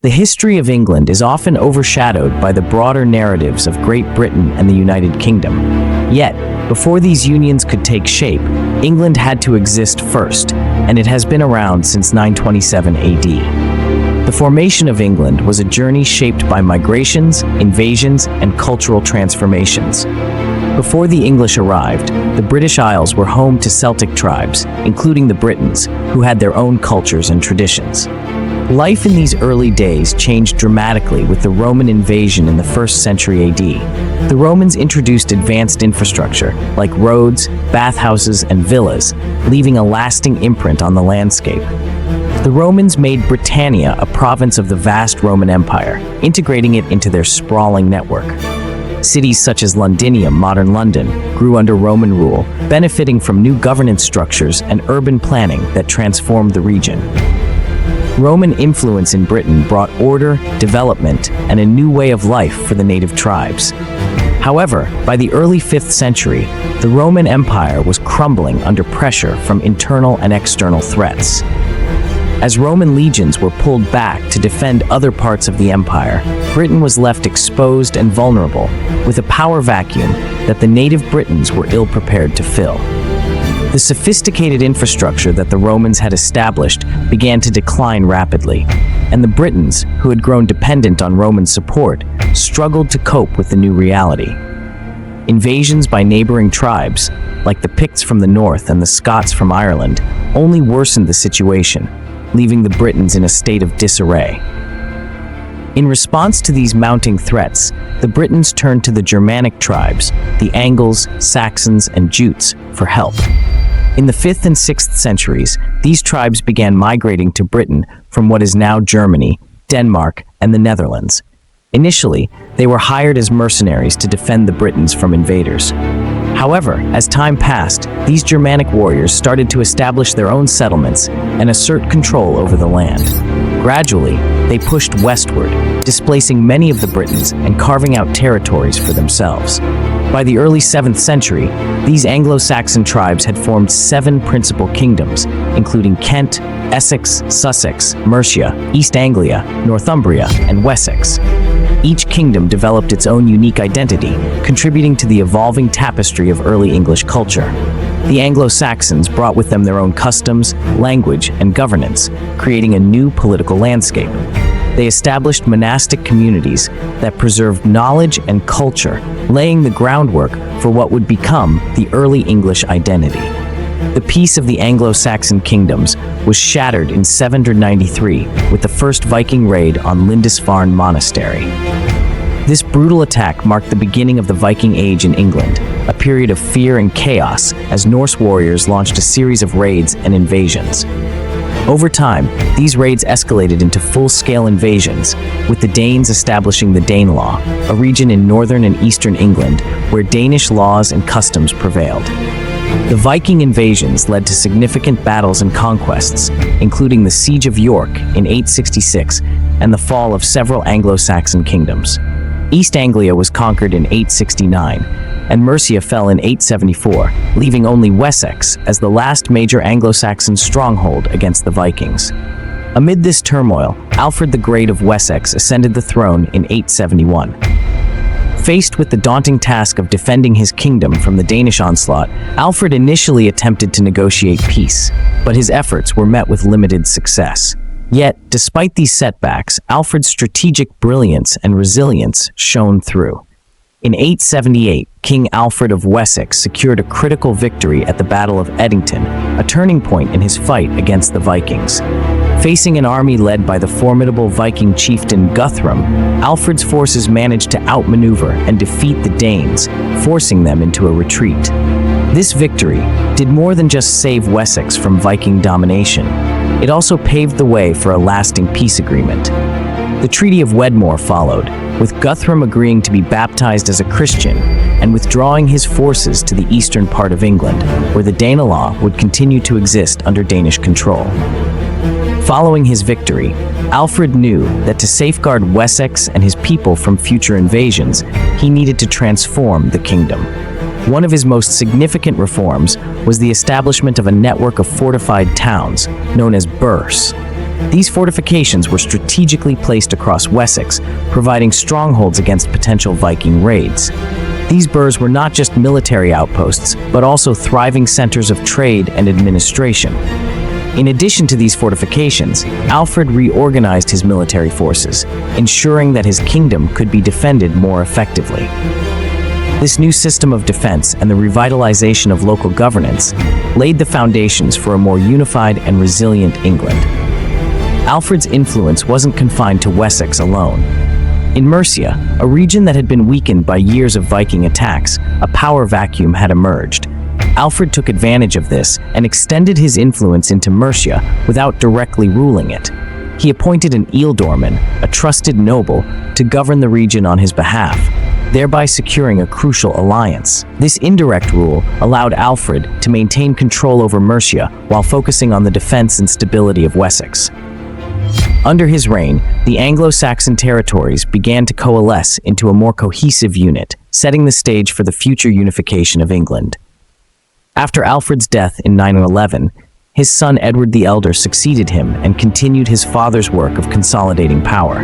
The history of England is often overshadowed by the broader narratives of Great Britain and the United Kingdom. Yet, before these unions could take shape, England had to exist first, and it has been around since 927 AD. The formation of England was a journey shaped by migrations, invasions, and cultural transformations. Before the English arrived, the British Isles were home to Celtic tribes, including the Britons, who had their own cultures and traditions. Life in these early days changed dramatically with the Roman invasion in the 1st century AD. The Romans introduced advanced infrastructure, like roads, bathhouses, and villas, leaving a lasting imprint on the landscape. The Romans made Britannia a province of the vast Roman Empire, integrating it into their sprawling network. Cities such as Londinium, modern London, grew under Roman rule, benefiting from new governance structures and urban planning that transformed the region. Roman influence in Britain brought order, development, and a new way of life for the native tribes. However, by the early 5th century, the Roman Empire was crumbling under pressure from internal and external threats. As Roman legions were pulled back to defend other parts of the empire, Britain was left exposed and vulnerable, with a power vacuum that the native Britons were ill-prepared to fill. The sophisticated infrastructure that the Romans had established began to decline rapidly, and the Britons, who had grown dependent on Roman support, struggled to cope with the new reality. Invasions by neighboring tribes, like the Picts from the north and the Scots from Ireland, only worsened the situation, leaving the Britons in a state of disarray. In response to these mounting threats, the Britons turned to the Germanic tribes, the Angles, Saxons, and Jutes, for help. In the 5th and 6th centuries, these tribes began migrating to Britain from what is now Germany, Denmark, and the Netherlands. Initially, they were hired as mercenaries to defend the Britons from invaders. However, as time passed, these Germanic warriors started to establish their own settlements and assert control over the land. Gradually, they pushed westward, displacing many of the Britons and carving out territories for themselves. By the early 7th century, these Anglo-Saxon tribes had formed 7 principal kingdoms, including Kent, Essex, Sussex, Mercia, East Anglia, Northumbria, and Wessex. Each kingdom developed its own unique identity, contributing to the evolving tapestry of early English culture. The Anglo-Saxons brought with them their own customs, language, and governance, creating a new political landscape. They established monastic communities that preserved knowledge and culture, laying the groundwork for what would become the early English identity. The peace of the Anglo-Saxon kingdoms was shattered in 793 with the first Viking raid on Lindisfarne Monastery. This brutal attack marked the beginning of the Viking Age in England, a period of fear and chaos as Norse warriors launched a series of raids and invasions. Over time, these raids escalated into full-scale invasions, with the Danes establishing the Danelaw, a region in northern and eastern England where Danish laws and customs prevailed. The Viking invasions led to significant battles and conquests, including the Siege of York in 866 and the fall of several Anglo-Saxon kingdoms. East Anglia was conquered in 869, and Mercia fell in 874, leaving only Wessex as the last major Anglo-Saxon stronghold against the Vikings. Amid this turmoil, Alfred the Great of Wessex ascended the throne in 871. Faced with the daunting task of defending his kingdom from the Danish onslaught, Alfred initially attempted to negotiate peace, but his efforts were met with limited success. Yet, despite these setbacks, Alfred's strategic brilliance and resilience shone through. In 878, King Alfred of Wessex secured a critical victory at the Battle of Edington, a turning point in his fight against the Vikings. Facing an army led by the formidable Viking chieftain Guthrum, Alfred's forces managed to outmaneuver and defeat the Danes, forcing them into a retreat. This victory did more than just save Wessex from Viking domination. It also paved the way for a lasting peace agreement. The Treaty of Wedmore followed, with Guthrum agreeing to be baptized as a Christian and withdrawing his forces to the eastern part of England, where the Danelaw would continue to exist under Danish control. Following his victory, Alfred knew that to safeguard Wessex and his people from future invasions, he needed to transform the kingdom. One of his most significant reforms was the establishment of a network of fortified towns, known as burhs. These fortifications were strategically placed across Wessex, providing strongholds against potential Viking raids. These burhs were not just military outposts, but also thriving centers of trade and administration. In addition to these fortifications, Alfred reorganized his military forces, ensuring that his kingdom could be defended more effectively. This new system of defense and the revitalization of local governance laid the foundations for a more unified and resilient England. Alfred's influence wasn't confined to Wessex alone. In Mercia, a region that had been weakened by years of Viking attacks, a power vacuum had emerged. Alfred took advantage of this and extended his influence into Mercia without directly ruling it. He appointed an ealdorman, a trusted noble, to govern the region on his behalf, thereby securing a crucial alliance. This indirect rule allowed Alfred to maintain control over Mercia while focusing on the defense and stability of Wessex. Under his reign, the Anglo-Saxon territories began to coalesce into a more cohesive unit, setting the stage for the future unification of England. After Alfred's death in 911, his son Edward the Elder succeeded him and continued his father's work of consolidating power.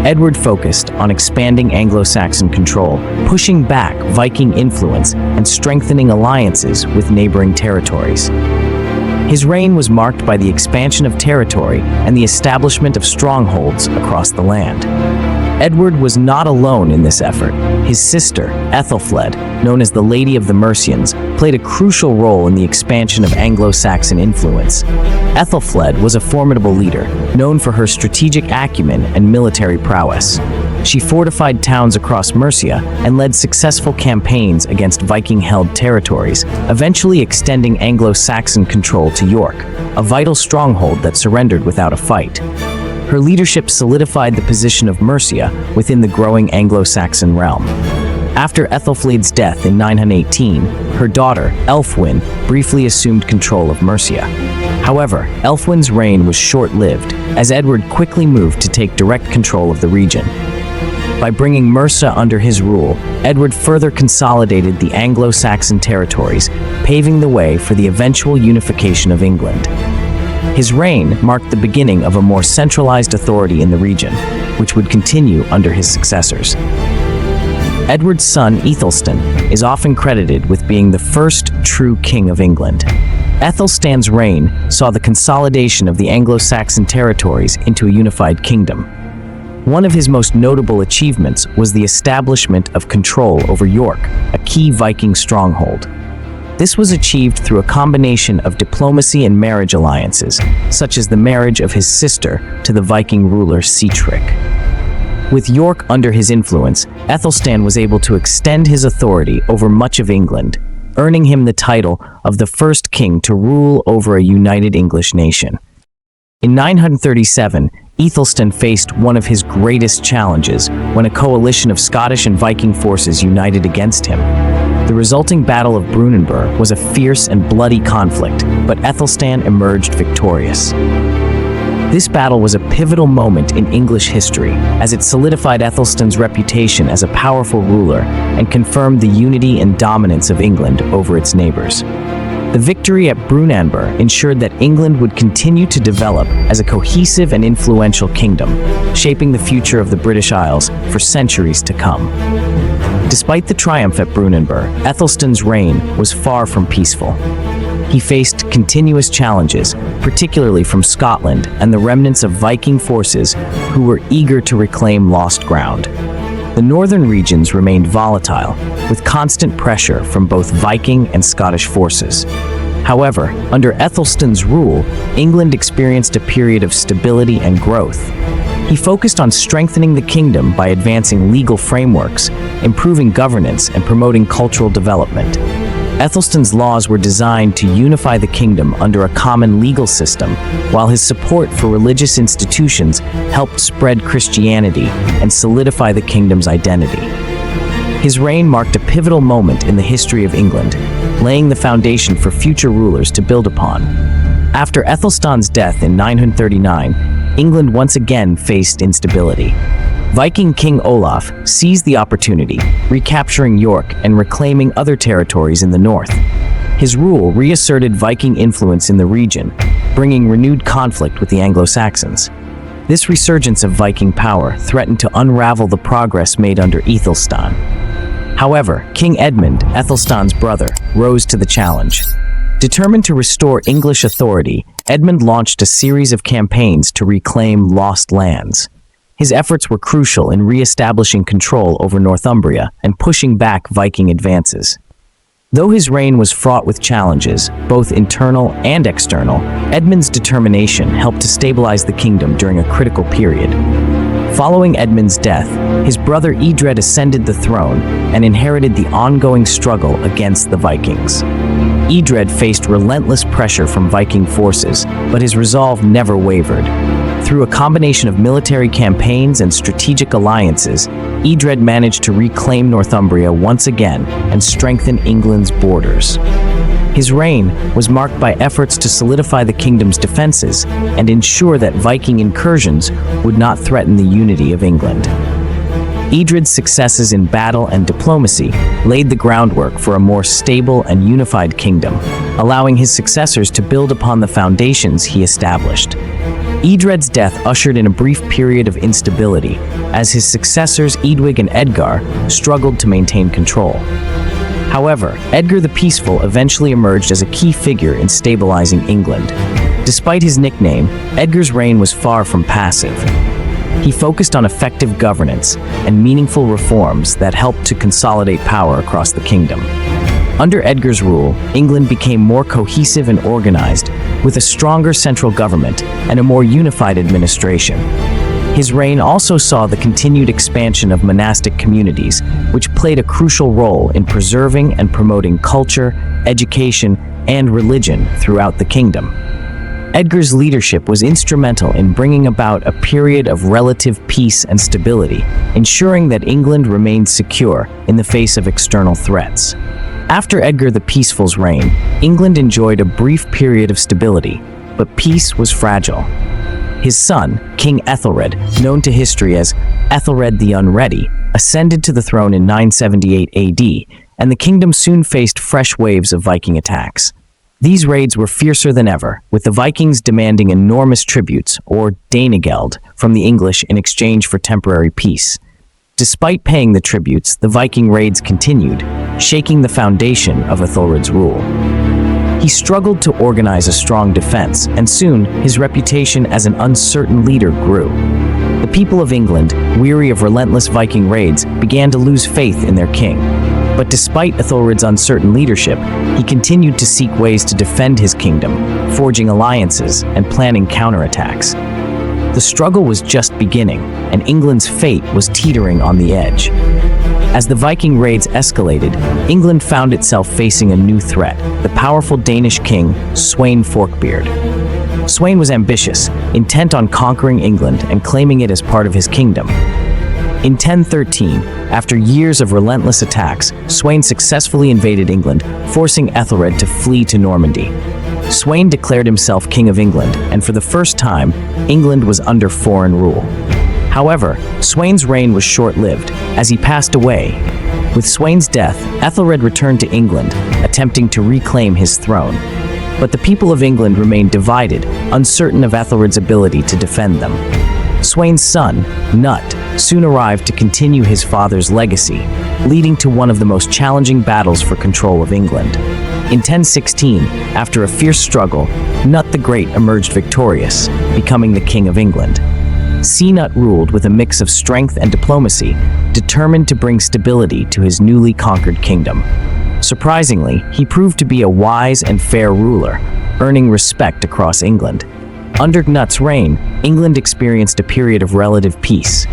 Edward focused on expanding Anglo-Saxon control, pushing back Viking influence, and strengthening alliances with neighboring territories. His reign was marked by the expansion of territory and the establishment of strongholds across the land. Edward was not alone in this effort. His sister, Ethelfled, known as the Lady of the Mercians, played a crucial role in the expansion of Anglo-Saxon influence. Ethelfled was a formidable leader, known for her strategic acumen and military prowess. She fortified towns across Mercia and led successful campaigns against Viking-held territories, eventually extending Anglo-Saxon control to York, a vital stronghold that surrendered without a fight. Her leadership solidified the position of Mercia within the growing Anglo-Saxon realm. After Ethelflaed's death in 918, her daughter, Elfwin, briefly assumed control of Mercia. However, Elfwin's reign was short-lived, as Edward quickly moved to take direct control of the region. By bringing Mercia under his rule, Edward further consolidated the Anglo-Saxon territories, paving the way for the eventual unification of England. His reign marked the beginning of a more centralized authority in the region, which would continue under his successors. Edward's son, Ethelstan, is often credited with being the first true king of England. Ethelstan's reign saw the consolidation of the Anglo-Saxon territories into a unified kingdom. One of his most notable achievements was the establishment of control over York, a key Viking stronghold. This was achieved through a combination of diplomacy and marriage alliances, such as the marriage of his sister to the Viking ruler Sihtric. With York under his influence, Ethelstan was able to extend his authority over much of England, earning him the title of the first king to rule over a united English nation. In 937, Ethelstan faced one of his greatest challenges when a coalition of Scottish and Viking forces united against him. The resulting Battle of Brunanburh was a fierce and bloody conflict, but Ethelstan emerged victorious. This battle was a pivotal moment in English history, as it solidified Ethelstan's reputation as a powerful ruler and confirmed the unity and dominance of England over its neighbors. The victory at Brunanburh ensured that England would continue to develop as a cohesive and influential kingdom, shaping the future of the British Isles for centuries to come. Despite the triumph at Brunanburh, Ethelstan's reign was far from peaceful. He faced continuous challenges, particularly from Scotland and the remnants of Viking forces who were eager to reclaim lost ground. The northern regions remained volatile, with constant pressure from both Viking and Scottish forces. However, under Ethelstan's rule, England experienced a period of stability and growth. He focused on strengthening the kingdom by advancing legal frameworks, improving governance, and promoting cultural development. Ethelstan's laws were designed to unify the kingdom under a common legal system, while his support for religious institutions helped spread Christianity and solidify the kingdom's identity. His reign marked a pivotal moment in the history of England, laying the foundation for future rulers to build upon. After Ethelstan's death in 939, England once again faced instability. Viking King Olaf seized the opportunity, recapturing York and reclaiming other territories in the north. His rule reasserted Viking influence in the region, bringing renewed conflict with the Anglo-Saxons. This resurgence of Viking power threatened to unravel the progress made under Ethelstan. However, King Edmund, Ethelstan's brother, rose to the challenge. Determined to restore English authority, Edmund launched a series of campaigns to reclaim lost lands. His efforts were crucial in re-establishing control over Northumbria and pushing back Viking advances. Though his reign was fraught with challenges, both internal and external, Edmund's determination helped to stabilize the kingdom during a critical period. Following Edmund's death, his brother Edred ascended the throne and inherited the ongoing struggle against the Vikings. Edred faced relentless pressure from Viking forces, but his resolve never wavered. Through a combination of military campaigns and strategic alliances, Edred managed to reclaim Northumbria once again and strengthen England's borders. His reign was marked by efforts to solidify the kingdom's defenses and ensure that Viking incursions would not threaten the unity of England. Edred's successes in battle and diplomacy laid the groundwork for a more stable and unified kingdom, allowing his successors to build upon the foundations he established. Edred's death ushered in a brief period of instability, as his successors Eadwig and Edgar struggled to maintain control. However, Edgar the Peaceful eventually emerged as a key figure in stabilizing England. Despite his nickname, Edgar's reign was far from passive. He focused on effective governance and meaningful reforms that helped to consolidate power across the kingdom. Under Edgar's rule, England became more cohesive and organized, with a stronger central government and a more unified administration. His reign also saw the continued expansion of monastic communities, which played a crucial role in preserving and promoting culture, education, and religion throughout the kingdom. Edgar's leadership was instrumental in bringing about a period of relative peace and stability, ensuring that England remained secure in the face of external threats. After Edgar the Peaceful's reign, England enjoyed a brief period of stability, but peace was fragile. His son, King Ethelred, known to history as Ethelred the Unready, ascended to the throne in 978 AD, and the kingdom soon faced fresh waves of Viking attacks. These raids were fiercer than ever, with the Vikings demanding enormous tributes, or danegeld, from the English in exchange for temporary peace. Despite paying the tributes, the Viking raids continued, shaking the foundation of Ethelred's rule. He struggled to organize a strong defense, and soon his reputation as an uncertain leader grew. The people of England, weary of relentless Viking raids, began to lose faith in their king. But despite Ethelred's uncertain leadership, he continued to seek ways to defend his kingdom, forging alliances and planning counterattacks. The struggle was just beginning, and England's fate was teetering on the edge. As the Viking raids escalated, England found itself facing a new threat, the powerful Danish king, Sweyn Forkbeard. Sweyn was ambitious, intent on conquering England and claiming it as part of his kingdom. In 1013, after years of relentless attacks, Sweyn successfully invaded England, forcing Ethelred to flee to Normandy. Sweyn declared himself King of England, and for the first time, England was under foreign rule. However, Sweyn's reign was short-lived, as he passed away. With Sweyn's death, Ethelred returned to England, attempting to reclaim his throne. But the people of England remained divided, uncertain of Ethelred's ability to defend them. Sweyn's son, Cnut, soon arrived to continue his father's legacy, leading to one of the most challenging battles for control of England. In 1016, after a fierce struggle, Cnut the Great emerged victorious, becoming the King of England. Cnut ruled with a mix of strength and diplomacy, determined to bring stability to his newly conquered kingdom. Surprisingly, he proved to be a wise and fair ruler, earning respect across England. Under Cnut's reign, England experienced a period of relative peace.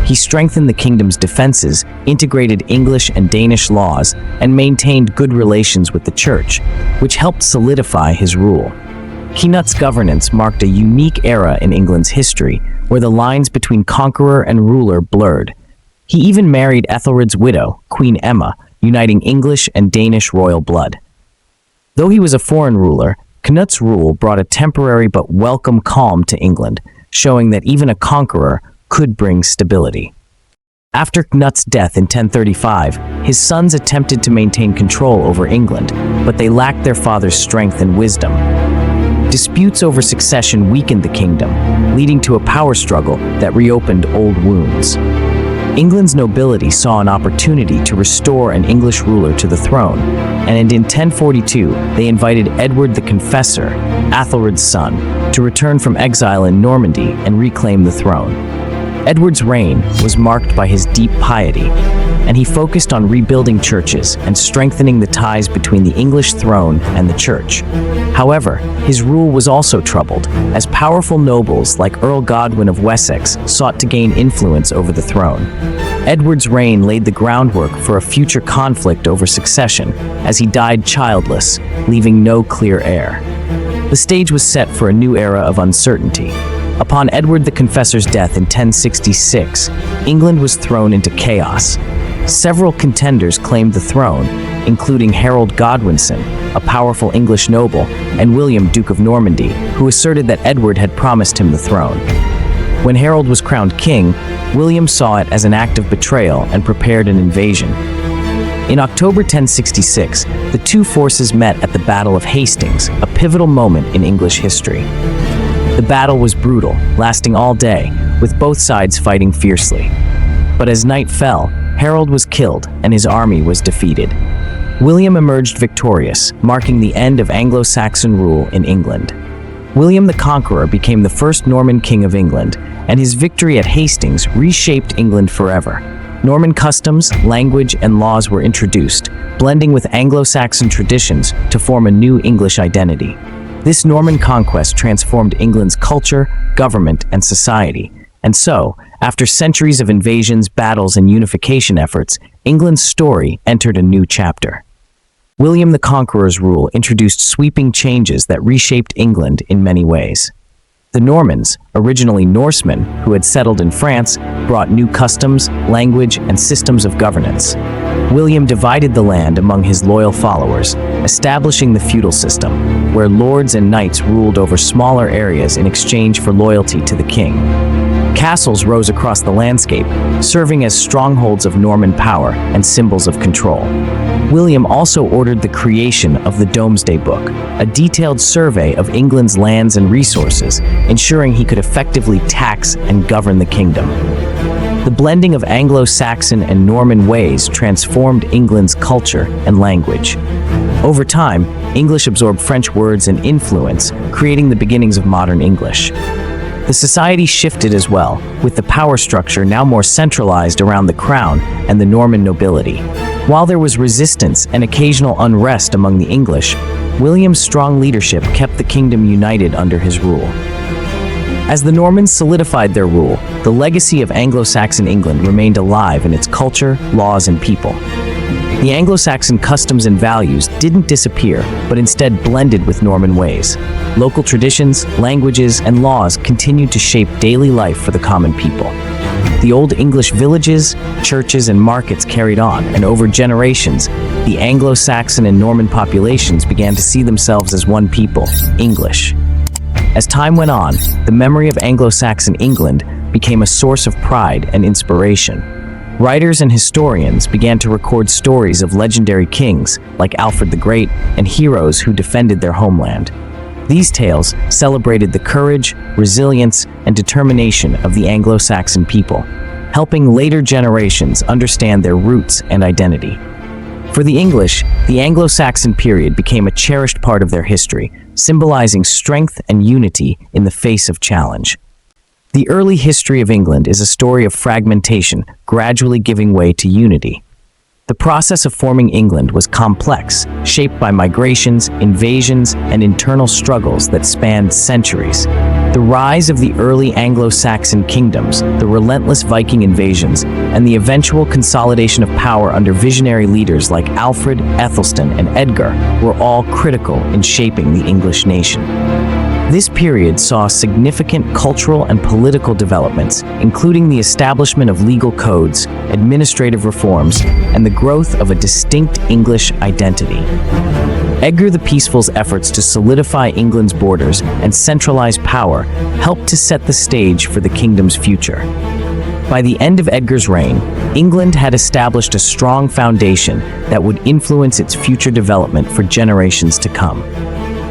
He strengthened the kingdom's defenses, integrated English and Danish laws, and maintained good relations with the church, which helped solidify his rule. Cnut's governance marked a unique era in England's history, where the lines between conqueror and ruler blurred. He even married Ethelred's widow, Queen Emma, uniting English and Danish royal blood. Though he was a foreign ruler, Cnut's rule brought a temporary but welcome calm to England, showing that even a conqueror could bring stability. After Cnut's death in 1035, his sons attempted to maintain control over England, but they lacked their father's strength and wisdom. disputes over succession weakened the kingdom, leading to a power struggle that reopened old wounds. England's nobility saw an opportunity to restore an English ruler to the throne, and in 1042 they invited Edward the Confessor, Ethelred's son, to return from exile in Normandy and reclaim the throne. Edward's reign was marked by his deep piety, and he focused on rebuilding churches and strengthening the ties between the English throne and the church. However, his rule was also troubled, as powerful nobles like Earl Godwin of Wessex sought to gain influence over the throne. Edward's reign laid the groundwork for a future conflict over succession, as he died childless, leaving no clear heir. The stage was set for a new era of uncertainty. Upon Edward the Confessor's death in 1066, England was thrown into chaos. Several contenders claimed the throne, including Harold Godwinson, a powerful English noble, and William, Duke of Normandy, who asserted that Edward had promised him the throne. When Harold was crowned king, William saw it as an act of betrayal and prepared an invasion. In October 1066, the two forces met at the Battle of Hastings, a pivotal moment in English history. The battle was brutal, lasting all day, with both sides fighting fiercely. But as night fell, Harold was killed and his army was defeated. William emerged victorious, marking the end of Anglo-Saxon rule in England. William the Conqueror became the first Norman king of England, and his victory at Hastings reshaped England forever. Norman customs, language, and laws were introduced, blending with Anglo-Saxon traditions to form a new English identity. This Norman conquest transformed England's culture, government, and society. And so, after centuries of invasions, battles, and unification efforts, England's story entered a new chapter. William the Conqueror's rule introduced sweeping changes that reshaped England in many ways. The Normans, originally Norsemen who had settled in France, brought new customs, language, and systems of governance. William divided the land among his loyal followers, establishing the feudal system, where lords and knights ruled over smaller areas in exchange for loyalty to the king. Castles rose across the landscape, serving as strongholds of Norman power and symbols of control. William also ordered the creation of the Domesday Book, a detailed survey of England's lands and resources, ensuring he could effectively tax and govern the kingdom. The blending of Anglo-Saxon and Norman ways transformed England's culture and language. Over time, English absorbed French words and influence, creating the beginnings of modern English. The society shifted as well, with the power structure now more centralized around the crown and the Norman nobility. While there was resistance and occasional unrest among the English, William's strong leadership kept the kingdom united under his rule. As the Normans solidified their rule, the legacy of Anglo-Saxon England remained alive in its culture, laws, and people. The Anglo-Saxon customs and values didn't disappear, but instead blended with Norman ways. Local traditions, languages, and laws continued to shape daily life for the common people. The Old English villages, churches, and markets carried on, and over generations, the Anglo-Saxon and Norman populations began to see themselves as one people, English. As time went on, the memory of Anglo-Saxon England became a source of pride and inspiration. Writers and historians began to record stories of legendary kings like Alfred the Great and heroes who defended their homeland. These tales celebrated the courage, resilience, and determination of the Anglo-Saxon people, helping later generations understand their roots and identity. For the English, the Anglo-Saxon period became a cherished part of their history, symbolizing strength and unity in the face of challenge. The early history of England is a story of fragmentation, gradually giving way to unity. The process of forming England was complex, shaped by migrations, invasions, and internal struggles that spanned centuries. The rise of the early Anglo-Saxon kingdoms, the relentless Viking invasions, and the eventual consolidation of power under visionary leaders like Alfred, Ethelstan, and Edgar were all critical in shaping the English nation. This period saw significant cultural and political developments, including the establishment of legal codes, administrative reforms, and the growth of a distinct English identity. Edgar the Peaceful's efforts to solidify England's borders and centralize power helped to set the stage for the kingdom's future. By the end of Edgar's reign, England had established a strong foundation that would influence its future development for generations to come.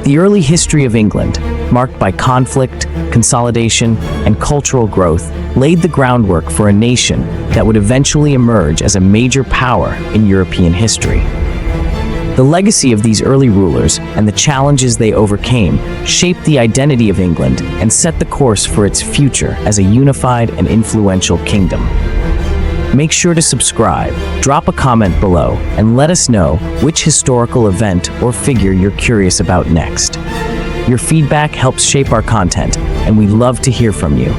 The early history of England, marked by conflict, consolidation, and cultural growth, laid the groundwork for a nation that would eventually emerge as a major power in European history. The legacy of these early rulers and the challenges they overcame shaped the identity of England and set the course for its future as a unified and influential kingdom. Make sure to subscribe, drop a comment below, and let us know which historical event or figure you're curious about next. Your feedback helps shape our content, and we love to hear from you.